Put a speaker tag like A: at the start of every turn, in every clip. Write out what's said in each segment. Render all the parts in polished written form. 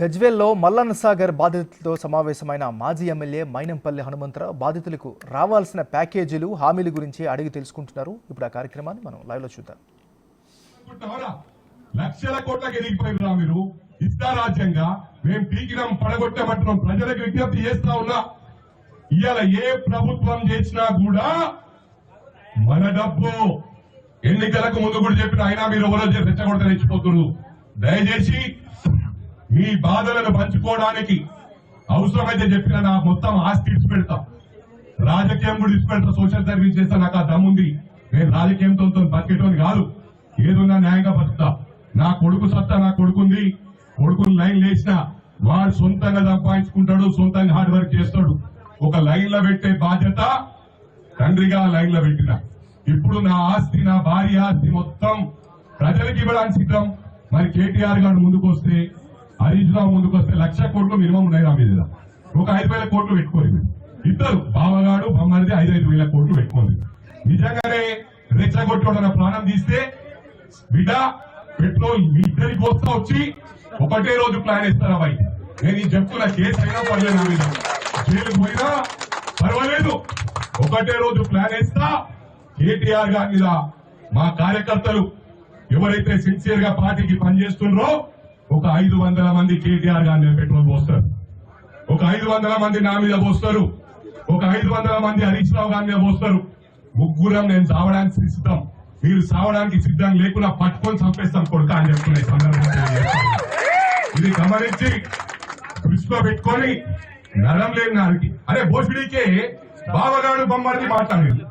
A: గజ్వేల్లో మల్లన్న సాగర్ బాధితులతో సమావేశమైన మాజీ ఎమ్మెల్యే మైనంపల్లి హనుమంతరావు బాధితులకు రావాల్సిన ప్యాకేజీలు హామీల గురించి అడిగి తెలుసుకుంటున్నారు. ఇప్పుడు ఆ కార్యక్రమాన్ని మనం లైవ్ లో చూద్దాం.
B: లక్షల కోట్లకి ఎదిగిపోయినా మీరు ఇష్టారాజ్యంగా మేము పీకినం పడగొట్టబట్టడం ప్రజలకు విజ్ఞప్తి చేస్తా ఉన్నా. ఇవాళ ఏ ప్రభుత్వం చేసినా కూడా మన డబ్బు ఎన్నికలకు ముందు కూడా చెప్పిన అయినా మీరు ఎవరో రెచ్చగొడత రెచ్చిపోతున్నారు. దయచేసి మీ బాధలను పంచుకోవడానికి అవసరమైతే చెప్పిన నా మొత్తం ఆస్తి ఇచ్చి పెడతా, రాజకీయం కూడా ఇచ్చి పెడతా, సోషల్ సర్వీస్ చేస్తా. నాకు ఆ దమ్ముంది. నేను రాజకీయంతో బతికేటోని కాదు, ఏదున్నా న్యాయంగా బతుకుతా. నా కొడుకు సత్తా నా కొడుకుంది. కొడుకుని లైన్ లేచిన వాడు సొంతంగా సంపాదించుకుంటాడు, సొంతంగా హార్డ్ వర్క్ చేస్తాడు. ఒక లైన్ లో పెట్టే బాధ్యత తండ్రిగా లైన్ లో పెట్టిన. ఇప్పుడు నా ఆస్తి, నా భార్య ఆస్తి మొత్తం ప్రజలకు ఇవ్వడానికి సిద్ధం. మరి కేటీఆర్ గారు ముందుకు వస్తే, హరీష్ రావు ముందుకు వస్తే 1,00,000 కోట్లు మినిమం ఉన్నాయి నా మీద. ఒక 5,000 కోట్లు పెట్టుకోలేదు. ఇద్దరు బావగాడు బొమ్మది 5,000 కోట్లు పెట్టుకోలేదు. నిజంగానే రెచ్చగొట్టుకోవడం ప్రాణం తీస్తే బిడ్డ పెట్రోల్ మీ ఇద్దరికి వస్తా వచ్చి ఒకటే రోజు ప్లాన్ ఇస్తారా బాయ్? నేను ఈ చెప్తున్నా, కేసు అయినా పర్లేదు, నా మీద జైలుకు పోయినా పర్వాలేదు, ఒకటే రోజు ప్లాన్ ఇస్తా. కేటీఆర్ గారి మీద మా కార్యకర్తలు ఎవరైతే సిన్సియర్ గా పార్టీకి పనిచేస్తున్నారో ఒక 500 మంది కేటీఆర్ గారి మీద పెట్రోల్ పోస్తారు, ఒక 500 మంది నా మీద పోస్తారు, ఒక 500 మంది హరీష్ రావు గారి మీద పోస్తారు. ముగ్గురం నేను సావడానికి సిద్ధం. మీరు సావడానికి సిద్ధం లేకుండా పట్టుకొని చంపేస్తాం కొడుక అని చెప్తున్నాయి సందర్భంగా. ఇది గమనించి దృష్టిలో పెట్టుకొని నరం లేని నారికి అరే భోషుడికే బావగాడు బొమ్మని మాట్లాడారు.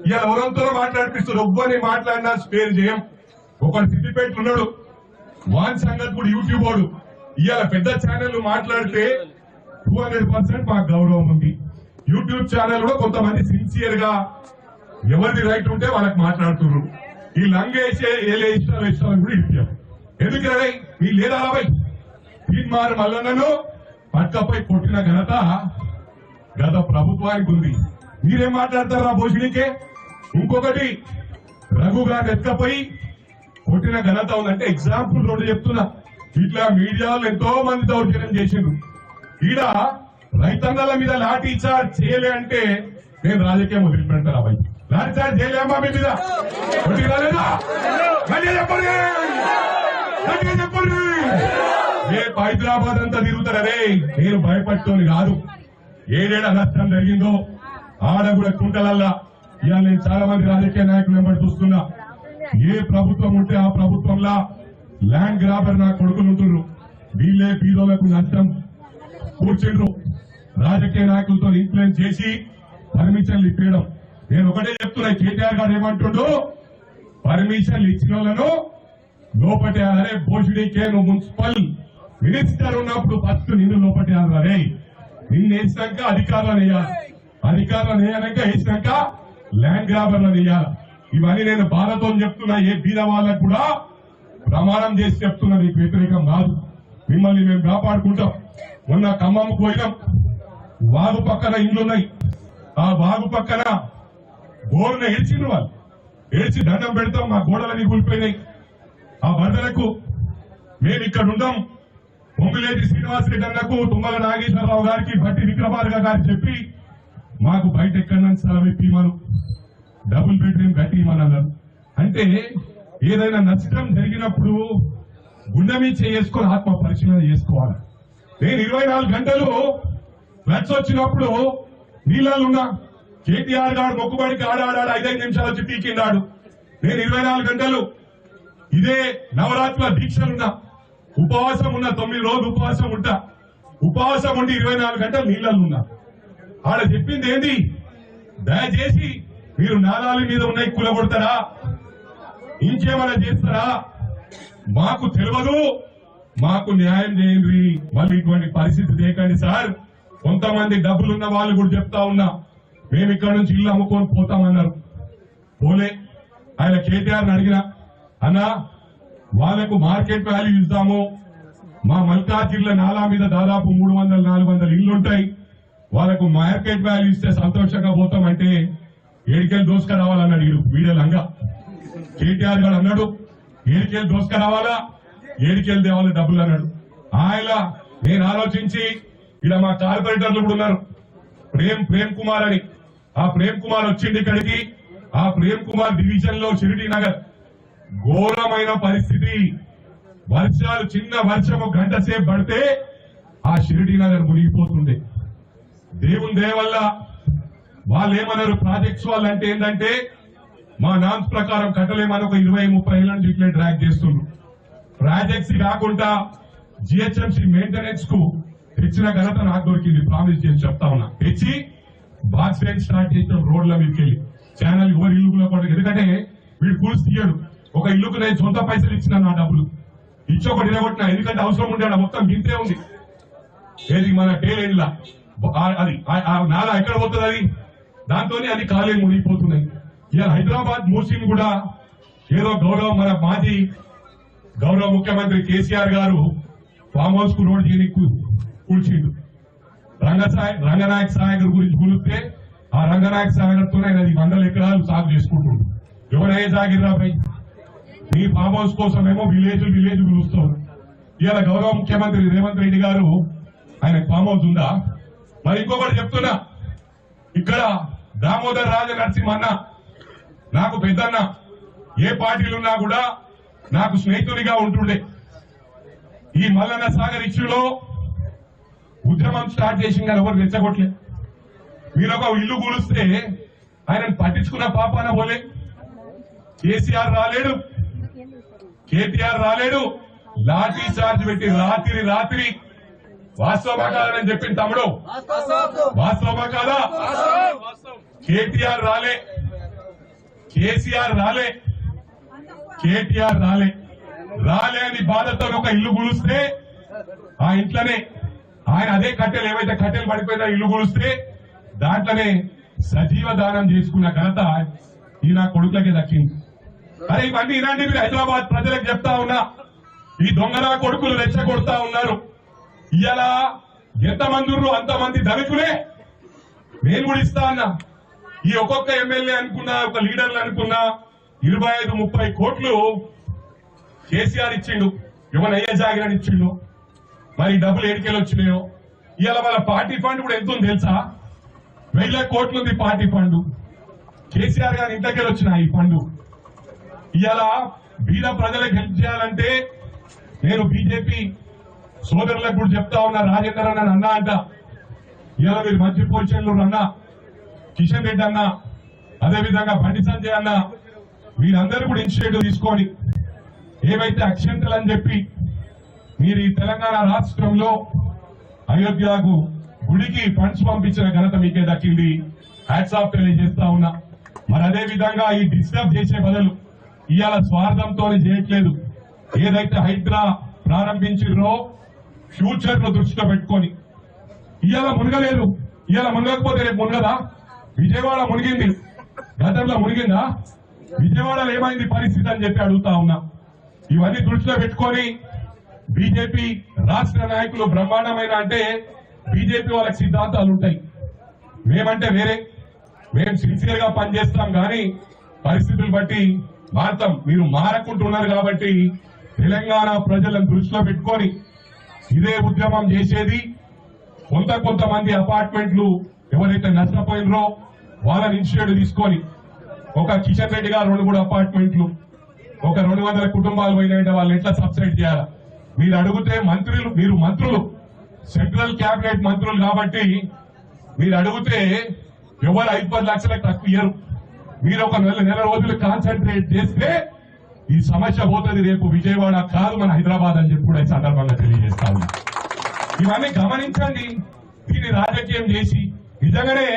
B: ఇలా ఎవరంతో మాట్లాడిపిస్తారు. ఒవ్వని మాట్లాడినా స్పేర్ చేయం. ఒకడు సిద్దిపేట ఉన్నాడు, వాన్ సంగతి కూడా యూట్యూబ్ వాడు. ఇవాళ పెద్ద ఛానల్ మాట్లాడితే 200% మాకు గౌరవం ఉంది. యూట్యూబ్ ఛానల్ కూడా కొంతమంది సిన్సియర్ గా ఎవరిది రైట్ ఉంటే వాళ్ళకి మాట్లాడుతున్నారు. ఈ లంగేసే ఏలే ఇష్టాలు కూడా ఇచ్చాం. ఎందుకంటే ఈ లేదా తీన్మార్ మల్లన్నను పక్కపై కొట్టిన ఘనత గత ప్రభుత్వానికి ఉంది. మీరేం మాట్లాడతారా భోషుడికే? ఇంకొకటి రఘు గారిని ఎత్తపై కొట్టిన ఘనత ఉందంటే ఎగ్జాంపుల్ రోడ్డు చెప్తున్నా. ఇట్లా మీడియాలో ఎంతో మంది దౌర్జన్యం చేసిండ్రు. ఈడ రైతన్నల మీద లాఠీ చార్జ్ చేయలే అంటే నేను రాజకీయం వదిలిపెడతాను. అబ్బాయి లాఠీ చార్జ్ చేయలేమా మీ మీద? చెప్పండి. రేపు హైదరాబాద్ అంతా తిరుగుతారే. నేను భయపడుతోని కాదు. ఏడేడ నష్టం జరిగిందో ఆడ కూడా కుంటలల్లా ఇవాళ నేను చాలా మంది రాజకీయ నాయకులు వెంబడి చూస్తున్నా. ఏ ప్రభుత్వం ఉంటే ఆ ప్రభుత్వంలో ల్యాండ్ గ్రాబర్ నా కొడుకులు ఉంటున్నారు. వీళ్ళే పీదోలకు నష్టం కూర్చుండ్రు. రాజకీయ నాయకులతో ఇన్ఫ్లుయెన్స్ చేసి పర్మిషన్లు ఇప్పేయడం. నేను ఒకటే చెప్తున్నా, కేటీఆర్ గారు ఏమంటుండో పర్మిషన్లు ఇచ్చిన వాళ్ళను లోపటేయాలరే. భోషుడికే నువ్వు మున్సిపల్ మినిస్టర్ ఉన్నప్పుడు ఫస్ట్ నిన్ను లోపటేయాలరే. నిన్ను వేసినాక అధికారులను వేయాలి, అధికారులను వేయనాక వేసినాక ల్యాండ్ గ్రాబర్లను వేయాలి. ఇవన్నీ నేను బాధతో చెప్తున్నా. ఏ బీద వాళ్ళకు కూడా ప్రమాణం చేసి చెప్తున్నా, నీకు వ్యతిరేకం కాదు. మిమ్మల్ని మేము కాపాడుకుంటాం. మొన్న ఖమ్మంకు పోయినాం. వాగు పక్కన ఇండ్లున్నాయి. ఆ వాగు పక్కన గోడను ఏడ్చిండ్రు. వాళ్ళు ఏడ్చి దండం పెడతాం, మా గోడలన్నీ కూలిపోయినాయి. ఆ వరదలకు మేము ఇక్కడ ఉందాం. పొంగులేటి శ్రీనివాసరెడ్డి అన్నకు, తుమ్మల నాగేశ్వరరావు గారికి, భట్టి విక్రమార్క గారికి చెప్పి మాకు బయట ఎక్కడన్నా స్థలం ఇప్పిమను, డబుల్ బెడ్రూమ్ కట్టిమన్నారు. అంటే ఏదైనా నష్టం జరిగినప్పుడు గుండె మీద చేసుకొని ఆత్మ పరిశీలన చేసుకోవాలి. నేను 24 గంటలు ఫ్లడ్స్ వచ్చినప్పుడు నీళ్ళున్నా. కేటీఆర్ గారు మొక్కుబడికి ఆడాడాడు 5 నిమిషాలు వచ్చి పీకిన్నాడు. నేను 24 గంటలు ఇదే నవరాత్రుల దీక్షలున్నా, ఉపవాసం ఉన్న 9 రోజులు ఉపవాసం ఉంటా. ఉపవాసం ఉండి 24 గంటలు నీళ్ళున్నా. ఆడ చెప్పింది ఏంది? దయచేసి మీరు నాలాల మీద ఉన్నాయి కూలగొడతారా, ఇంకేమైనా చేస్తారా, మాకు తెలియదు, మాకు న్యాయం చేయండి. మళ్ళీ ఇటువంటి పరిస్థితి చేయకండి సార్. కొంతమంది డబ్బులున్న వాళ్ళు కూడా చెప్తా ఉన్నా, మేము ఇక్కడ నుంచి ఇల్లు అమ్ముకొని పోతామన్నారు. పోలే. ఆయన కేటీఆర్ని అడిగినా, అన్నా వాళ్ళకు మార్కెట్ వాల్యూ ఇద్దాము, మా మల్కాజిల్లా నాలా మీద దాదాపు 300-400 ఇళ్లుంటాయి, వాళ్ళకు మార్కెట్ వాల్యూ ఇస్తే సంతోషంగా పోతామంటే ఏడికెళ్ళి దోసుకురావాలన్నాడు. వీడియోలంగా కేటీఆర్ గారు అన్నాడు, ఏడికెళ్ళి దోసుకురావాలా, ఏడికెళ్ళి తేవాలి డబ్బులు అన్నాడు. ఆయన నేను ఆలోచించి ఇలా మా కార్పొరేటర్లు కూడా ఉన్నారు, ప్రేమ్ కుమార్ అని. ఆ ప్రేమ్ కుమార్ వచ్చింది ఇక్కడికి. ఆ ప్రేమ్ కుమార్ డివిజన్ లో షిరిడి నగర్ ఘోరమైన పరిస్థితి. వర్షాలు, చిన్న వర్షము గంట సేపు పడితే ఆ షిరిడి నగర్ మునిగిపోతుండే. దేవుని దయ వల్ల వాళ్ళు ఏమన్నారు, ప్రాజెక్ట్స్ వాళ్ళు అంటే ఏంటంటే మా నామ్స్ ప్రకారం కట్టలేమని ఒక 20-30 ఏళ్ళ నుంచి ఇట్లే డ్రాగ్ చేస్తుండ్రు. ప్రాజెక్ట్స్ కాకుండా జిహెచ్ఎంసీ మెయింటెనెన్స్ కు తెచ్చిన ఘనత నాకు దొరికింది. ప్రామిస్ చేసి చెప్తా ఉన్నా. తెచ్చి బాక్స్ లైన్ స్టార్ట్ చేసిన రోడ్ల మీదకి వెళ్ళి ఛానల్ ఎవరు ఇల్లు కూడా, ఎందుకంటే వీడు కూల్స్ తీయడు. ఒక ఇల్లుకు నేను సొంత పైసలు ఇచ్చిన నా డబ్బులు ఇచ్చి ఒకటి నిలబట్టిన, ఎందుకంటే అవసరం ఉండే మొత్తం గింతే ఉంది. ఏది మన టేలెండ్లా అది నాలా ఎక్కడ పోతుంది అది, దాంతోనే అది ఖాళీ మునిగిపోతున్నాయి. ఇలా హైదరాబాద్ మూసిని కూడా ఏదో మన మాజీ గౌరవ ముఖ్యమంత్రి కేసీఆర్ గారు ఫామ్ హౌస్ కు రోడ్ చేయడానికి కూల్చిండు. రంగనాయక సాగర్ గురించి కూలిస్తే ఆ రంగనాయక సాగర్ తోనే అది 100 ఎకరాలు సాగు చేసుకుంటుండు. ఎవరైనా సాగిర్రాపై మీ ఫామ్ హౌస్ కోసమేమో విలేజ్ పిలుస్తారు. ఇలా గౌరవ ముఖ్యమంత్రి రేవంత్ రెడ్డి గారు ఆయన ఫామ్ హౌస్ ఉందా? మరి ఇంకొకటి చెప్తున్నా, ఇక్కడ దామోదర్ రాజ నరసింహన్న నాకు పెద్దన్న, ఏ పార్టీలున్నా కూడా నాకు స్నేహితునిగా ఉంటుండే. ఈ మల్లన్న సాగర్ ఇష్యూలో ఉద్యమం స్టార్ట్ చేసి కానీ ఎవరు రెచ్చగొట్టలే. మీరు ఒక ఇల్లు కూలిస్తే ఆయనను పట్టించుకున్న పాపాన పోలే. కేసీఆర్ రాలేడు, కేటీఆర్ రాలేడు, లాఠీ చార్జ్ పెట్టి రాత్రి వాస్తవమా కాదని చెప్పింది తమ్ముడు. వాస్తవమా కాదా? కేటీఆర్ రాలే, కేసీఆర్ రాలే, కేటీఆర్ రాలే అని బాధతో ఒక ఇల్లు కూలిస్తే ఆ ఇంట్లోనే ఆయన అదే కట్టెలు, ఏవైతే కట్టెలు పడిపోయినా ఇల్లు కూలిస్తే దాంట్లోనే సజీవ దానం చేసుకున్న ఘనత ఈ నా కొడుకులకే దక్కింది. అరే ఇవన్నీ ఇలాంటివి హైదరాబాద్ ప్రజలకు చెప్తా ఉన్నా. ఈ దొంగన కొడుకులు రెచ్చగొడతా ఉన్నారు. ఇలా ఎంతమంది ఉన్నారు అంతమంది ధనికులే. నేను కూడా ఇస్తా అన్నా. ఈ ఒక్కొక్క ఎమ్మెల్యే అనుకున్నా, ఒక లీడర్లు అనుకున్నా 25-30 కోట్లు కేసీఆర్ ఇచ్చిండు. ఎవరు అయ్యే జాగిరని ఇచ్చిండు. మరి డబ్బులు ఏడికెళ్ళి వచ్చినాయో. ఇవాళ వాళ్ళ పార్టీ ఫండ్ కూడా ఎంత ఉంది తెలుసా? 1000 కోట్లు ఉంది పార్టీ ఫండ్. కేసీఆర్ గారి ఇంట్లోకి వచ్చిన ఈ ఫండ్. ఇవాళ బీద ప్రజలకు హెల్ప్ చేయాలంటే నేను బీజేపీ సోదరులకు కూడా చెప్తా ఉన్నా. రాజేందర్ అన్న అంట, ఇవాళ మీరు మంచి పొజిషన్లు అన్న, కిషన్ రెడ్డి అన్న, అదేవిధంగా బండి సంజయ్ అన్న, వీరందరూ కూడా ఇనిషియేటివ్ తీసుకొని ఏవైతే అక్షంతలు అని చెప్పి మీరు ఈ తెలంగాణ రాష్ట్రంలో అయోధ్యకు గుడికి ఫండ్స్ పంపించిన ఘనత మీకే దక్కింది. హ్యాట్స్ ఆఫ్ తెలియజేస్తా ఉన్నా. మరి అదే విధంగా ఈ డిస్టర్బ్ చేసే బదులు ఇవాళ స్వార్థంతో చేయట్లేదు. ఏదైతే హైడ్రా ప్రారంభించారో ఫ్యూచర్ లో దృష్టిలో పెట్టుకొని ఇవాళ మునగలేదు. ఇవాళ మునగకపోతే రేపు మునగదా? విజయవాడ మునిగింది, గతంలో మునిగిందా? విజయవాడలో ఏమైంది పరిస్థితి అని చెప్పి అడుగుతా ఉన్నా. ఇవన్నీ దృష్టిలో పెట్టుకొని బీజేపీ రాష్ట్ర నాయకులు బ్రహ్మాండమైన, అంటే బీజేపీ వాళ్ళకి సిద్ధాంతాలు ఉంటాయి. మేమంటే వేరే, మేము సిన్సియర్ గా పనిచేస్తాం కానీ పరిస్థితులు బట్టి మారుతాం. మీరు మారకుంటున్నారు కాబట్టి తెలంగాణ ప్రజలను దృష్టిలో పెట్టుకొని ఇదే ఉద్యమం చేసేది. కొంతమంది అపార్ట్మెంట్లు ఎవరైతే నష్టపోయినరో వాళ్ళని ఇనిషియేటివ్ తీసుకొని ఒక కిషన్ రెడ్డి గారు 2 అపార్ట్మెంట్లు, ఒక 200 కుటుంబాలు పోయినాయంటే వాళ్ళు ఎట్లా సబ్సిడీ చేయాలి? మీరు అడిగితే మీరు మంత్రులు, సెంట్రల్ క్యాబినెట్ మంత్రులు కాబట్టి మీరు అడిగితే ఎవరు 5-10 లక్షలకు తక్కువ ఇయ్యరు. మీరు ఒక నెల రోజులు కాన్సన్ట్రేట్ చేస్తే ఈ సమస్య పోతుంది. రేపు విజయవాడ కాదు మన హైదరాబాద్ అని చెప్పి కూడా ఈ సందర్భంగా తెలియజేస్తా ఉన్నా. ఇవన్నీ గమనించండి. దీన్ని రాజకీయం చేసి నిజంగానే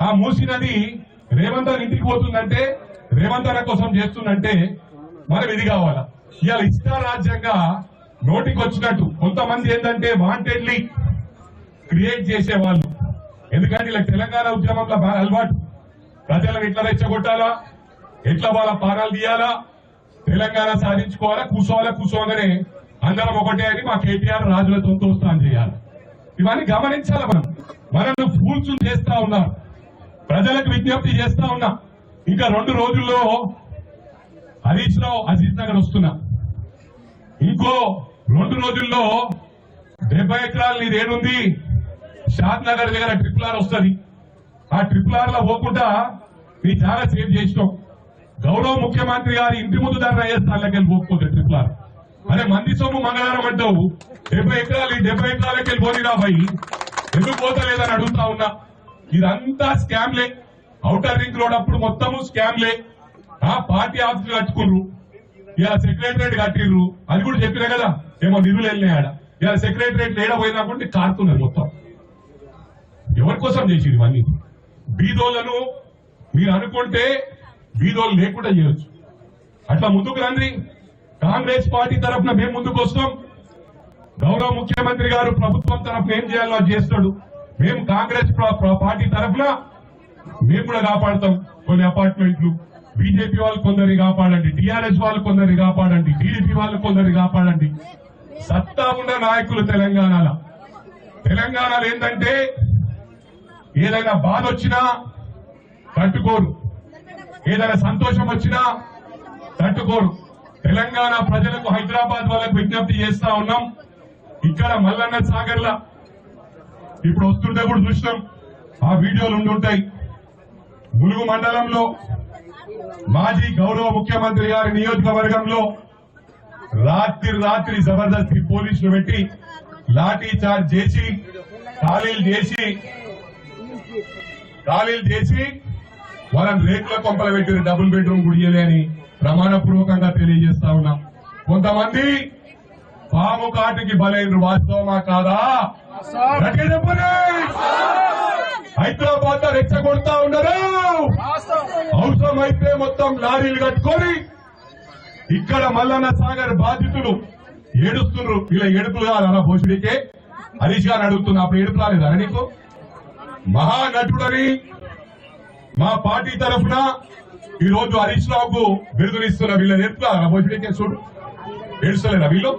B: ఆ మూసి నది రేవంత్ అన్న ఇంటికి పోతుందంటే, రేవంత్ అన్న కోసం చేస్తుందంటే మనం ఇది కావాలా? ఇవాళ ఇష్టారాజ్యంగా నోటికి వచ్చినట్టు కొంతమంది ఏంటంటే వాంటెడ్లీ క్రియేట్ చేసేవాళ్ళు. ఎందుకంటే ఇలా తెలంగాణ ఉద్యమంలో బాగా అలవాటు. ప్రజలను ఎట్లా రెచ్చగొట్టాలా, ఎట్లా వాళ్ళ పానాలు తీయాలా, తెలంగాణ సాధించుకోవాలా, కూర్చోగానే అందరం ఒకటే అని మా కేటీఆర్ రాజులతో తోస్తాను చేయాలి. ఇవన్నీ గమనించాలి. మనల్ని ఫూల్స్ చేస్తా ఉన్నారు. ప్రజలకు విజ్ఞప్తి చేస్తా ఉన్నా. ఇంకా 2 రోజుల్లో హరీష్ రావు అజీజ్ నగర్ వస్తున్నా. ఇంకో 2 రోజుల్లో 70 ఎకరాలు నీదేనుంది షాద్ నగర్ దగ్గర ట్రిపుల్ ఆర్ వస్తుంది. ఆ ట్రిపుల్ ఆర్ లో పోకుండా నీ చాలా సేవ్ చేసినావు. గౌరవ ముఖ్యమంత్రి గారి ఇంటి ముందు ధర వేస్తాళ్ళకి పోకపోతే ట్రిపుల్ ఆర్ అరే మంది సొమ్ము మంగళవారం అంటావు. 70 ఎకరాలు ఈ 70 ఎకరాలకి వెళ్ళి పోనీ రాబాయి ఎందుకు పోతలేదని అడుగుతా ఉన్నా. ఇదంతా స్కామ్లే. ఔటర్ రింగ్ రోడ్ అప్పుడు మొత్తము స్కామ్లే. ఆ పార్టీ ఆఫీసులు కట్టుకున్నారు. ఇలా సెక్రటరేట్ కట్టిర్రు. అది కూడా చెప్పినా కదా ఏమో నిధులు వెళ్ళినాయి ఆడ. ఇలా సెక్రటరేట్ ఏడ పోయినా కూడా కారుతున్నారు మొత్తం. ఎవరి కోసం చేసిరు ఇవన్నీ? బీదోళ్లను మీరు అనుకుంటే బీదోళ్ళు లేకుండా చేయొచ్చు. అట్లా ముందుకు రండి. కాంగ్రెస్ పార్టీ తరఫున మేము ముందుకు వస్తాం. గౌరవ ముఖ్యమంత్రి గారు ప్రభుత్వం తరఫున ఏం చేయాలో అది చేస్తాడు. మేము కాంగ్రెస్ పార్టీ తరఫున మేము కూడా కాపాడతాం. కొన్ని అపార్ట్మెంట్లు బీజేపీ వాళ్ళు కొందరిని కాపాడండి, టీఆర్ఎస్ వాళ్ళు కొందరిని కాపాడండి, టీడీపీ వాళ్ళు కొందరిని కాపాడండి. సత్తా ఉన్న నాయకులు తెలంగాణలో ఏంటంటే ఏదైనా బాధ వచ్చినా తట్టుకోరు, ఏదైనా సంతోషం వచ్చినా తట్టుకోరు. తెలంగాణ ప్రజలకు హైదరాబాద్ వాళ్ళకు విజ్ఞప్తి చేస్తా ఉన్నాం. ఇక్కడ మల్లన్న సాగర్ల ఇప్పుడు వస్తుంటే కూడా చూసినాం, ఆ వీడియోలు ఉండుంటాయి. ములుగు మండలంలో మాజీ గౌరవ ముఖ్యమంత్రి గారి నియోజకవర్గంలో రాత్రి జబర్దస్తి పోలీసులు పెట్టి లాఠీ చార్జ్ చేసి ఖాళీలు చేసి వాళ్ళని రేకుల కొంపలు పెట్టి డబుల్ బెడ్రూమ్ గుడియలే అని ప్రమాణపూర్వకంగా తెలియజేస్తా ఉన్నాం. కొంతమంది పాము కాటికి బలైనరు. వాస్తవమా కాదా? హైదరాబాద్ లో రెచ్చగొడతా ఉన్నారు. అవసరమైతే మొత్తం లారీలు కట్టుకొని ఇక్కడ మల్లన్న సాగర్ బాధితులు ఏడుస్తున్నారు. ఇలా ఏడుపులు కాదా భోషుడికే? హరీష్ గారు అడుగుతున్నా, అప్పుడు ఏడుపు రాలేదా నీకు? మహానటుడని మా పార్టీ తరఫున ఈ రోజు హరీష్ రావుకు బిరుదునిస్తున్న వీళ్ళ ఏడుపులా భోషుడికే? చూడు, ఏడుస్తలేదా వీళ్ళు?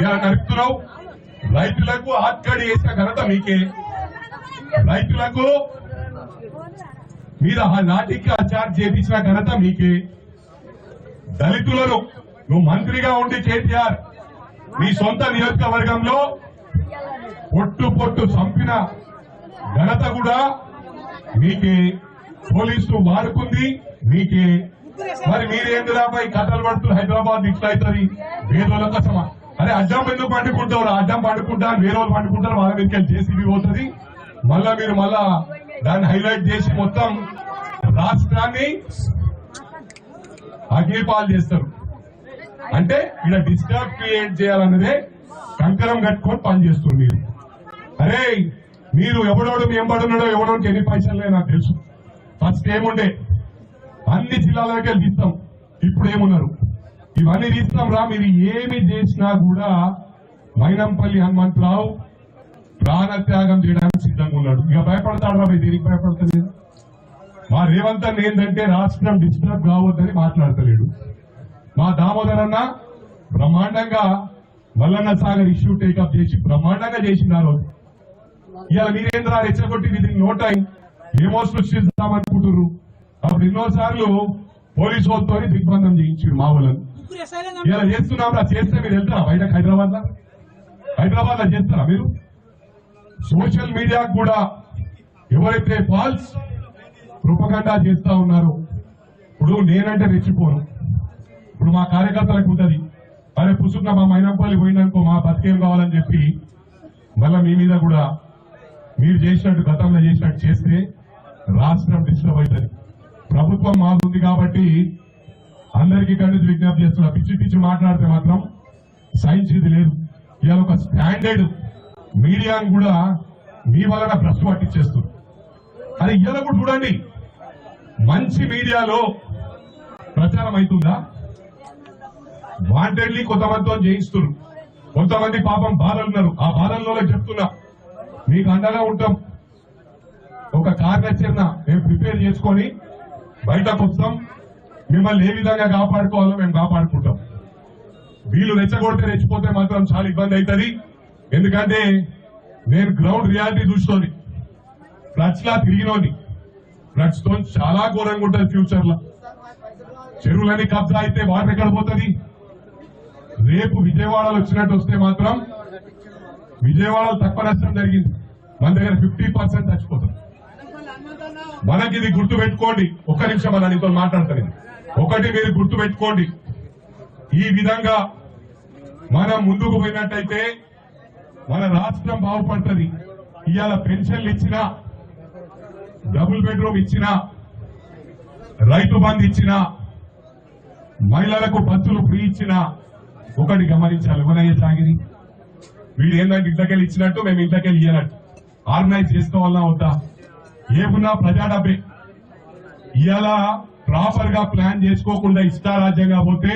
B: ఇలా నడుపుతున్నావు. రైతులకు ఆత్కడి వేసిన ఘనత మీకే. రైతులకు మీద నాటికి చార్జ్ చేపించిన ఘనత మీకే. దళితులను నువ్వు మంత్రిగా ఉండి కేటీఆర్ మీ సొంత నియోజకవర్గంలో పొట్టు చంపిన ఘనత కూడా మీకే. పోలీసులు వాడుకుంది మీకే. మరి మీరేందురాపై కథలు పడుతున్నారు? హైదరాబాద్ ఇట్లా అవుతుంది వేదోళ్ళ కోసమా? అరే అడ్డం ఎందుకు పండుకుంటారు? అడ్డం పండుకుంటారు, వేరే వాళ్ళు పండుకుంటారు, వాళ్ళ మీదకి జేసీబీ పోతుంది. మళ్ళా మీరు దాన్ని హైలైట్ చేసి మొత్తం రాష్ట్రాన్ని అగ్నిపాలు చేస్తారు. అంటే ఇలా డిస్టర్బ్ క్రియేట్ చేయాలన్నదే కంకరం కట్టుకొని పనిచేస్తుంది మీరు. అరే మీరు ఎవడోడు మీ ఎంబడున్నాడో ఎవడోకి ఎన్ని పైసలే నాకు తెలుసు. ఫస్ట్ ఏముండే అన్ని జిల్లాలకే తీస్తాం, ఇప్పుడు ఏమున్నారు ఇవన్నీ తీస్తాం రా. మీరు ఏమి చేసినా కూడా మైనంపల్లి హనుమంతరావు ప్రాణత్యాగం చేయడానికి సిద్ధంగా ఉన్నాడు. ఇక భయపడతాడు రా, దీనికి భయపడతలేదు. మా రేవంత్ అన్న ఏంటంటే రాష్ట్రం డిస్టర్బ్ కావద్దని మాట్లాడతలేడు. మా దామోదర్ అన్న బ్రహ్మాండంగా మల్లన్న సాగర్ ఇష్యూ టేకప్ చేసి బ్రహ్మాండంగా చేసింది ఆ రోజు. ఇవాళ మీరేంద్ర రెచ్చగొట్టి ఇది నో టైం ఏమో సృష్టిస్తామనుకుంటున్నారు. అప్పుడు ఎన్నోసార్లు పోలీసు వాళ్ళతో దిగ్బంధం చేయించారు మా వాళ్ళని. ఇలా చేస్తున్నాం రా. చేస్తే మీరు వెళ్తారా బయటకు? హైదరాబాద్ లో చేస్తారా మీరు? సోషల్ మీడియాకు కూడా ఎవరైతే ఫాల్స్ ప్రొపగండా చేస్తా ఉన్నారో, ఇప్పుడు నేనంటే రెచ్చిపోను. ఇప్పుడు మా కార్యకర్తలకు ఉంటుంది, అరే పుసుకున్న మా మైనంపల్లి పోయినాకో మా బతికేం కావాలని చెప్పి మళ్ళా మీ మీద కూడా మీరు చేసినట్టు గతంలో చేసినట్టు చేస్తే రాష్ట్రం డిస్టర్బ్ అవుతుంది. ప్రభుత్వం మాకుంది కాబట్టి అందరికీ కలిసి విజ్ఞప్తి చేస్తున్నా. పిచ్చి మాట్లాడితే మాత్రం సైన్స్ ఇది లేదు. ఇవాళ ఒక స్టాండర్డ్ మీడియాను కూడా మీ వలన భ్రష్టు పట్టించేస్తుంది. అది ఇవాళ కూడా చూడండి, మంచి మీడియాలో ప్రచారం అవుతుందా? వాంటెడ్లీ కొంతమందితో చేయిస్తున్నారు. కొంతమంది పాపం బాధలున్నారు. ఆ బాధల్లో చెప్తున్నా, మీకు అండగా ఉంటాం. ఒక కార్యాచరణ మేము ప్రిపేర్ చేసుకొని బయటకు వస్తాం. మిమ్మల్ని ఏ విధంగా కాపాడుకోవాలో మేము కాపాడుకుంటాం. వీళ్ళు రెచ్చగొడితే రెచ్చిపోతే మాత్రం చాలా ఇబ్బంది అవుతుంది. ఎందుకంటే నేను గ్రౌండ్ రియాలిటీ చూస్తోంది, ఫ్లడ్స్ లా తిరిగినోని. ఫ్లడ్స్ తో చాలా ఘోరంగా ఉంటుంది ఫ్యూచర్ లో. చెరువులన్నీ కబ్జా అయితే వాటర్ ఎక్కడ పోతుంది? రేపు విజయవాడలో వచ్చినట్టు వస్తే మాత్రం విజయవాడలో తక్కువ నష్టం జరిగింది, మన దగ్గర 50% చచ్చిపోతుంది. మనకి ఇది గుర్తు పెట్టుకోండి. ఒక్క నిమిషం మన నీతో మాట్లాడతాను. ఒకటి మీరు గుర్తు పెట్టుకోండి, ఈ విధంగా మనం ముందుకు పోయినట్టయితే మన రాష్ట్రం బాగుపడుతుంది. ఇవాళ పెన్షన్లు ఇచ్చినా, డబుల్ బెడ్రూమ్ ఇచ్చినా, రైతు బంధు ఇచ్చినా, మహిళలకు బస్సులు ఫ్రీ ఇచ్చినా ఒకటి గమనించాలి, ఎవరయ్యే సాగిరి వీళ్ళు ఏంటంటే ఇంట్లోకెళ్ళి ఇచ్చినట్టు మేము ఇంట్లోకెళ్ళి ఇయ్యనట్టు ఆర్గనైజ్ చేసుకోవాలన్నా వద్దా? ఏమున్నా ప్రజా డబ్బే. ఇవాళ ప్రాపర్ గా ప్లాన్ చేసుకోకుండా ఇష్టారాజ్యంగా పోతే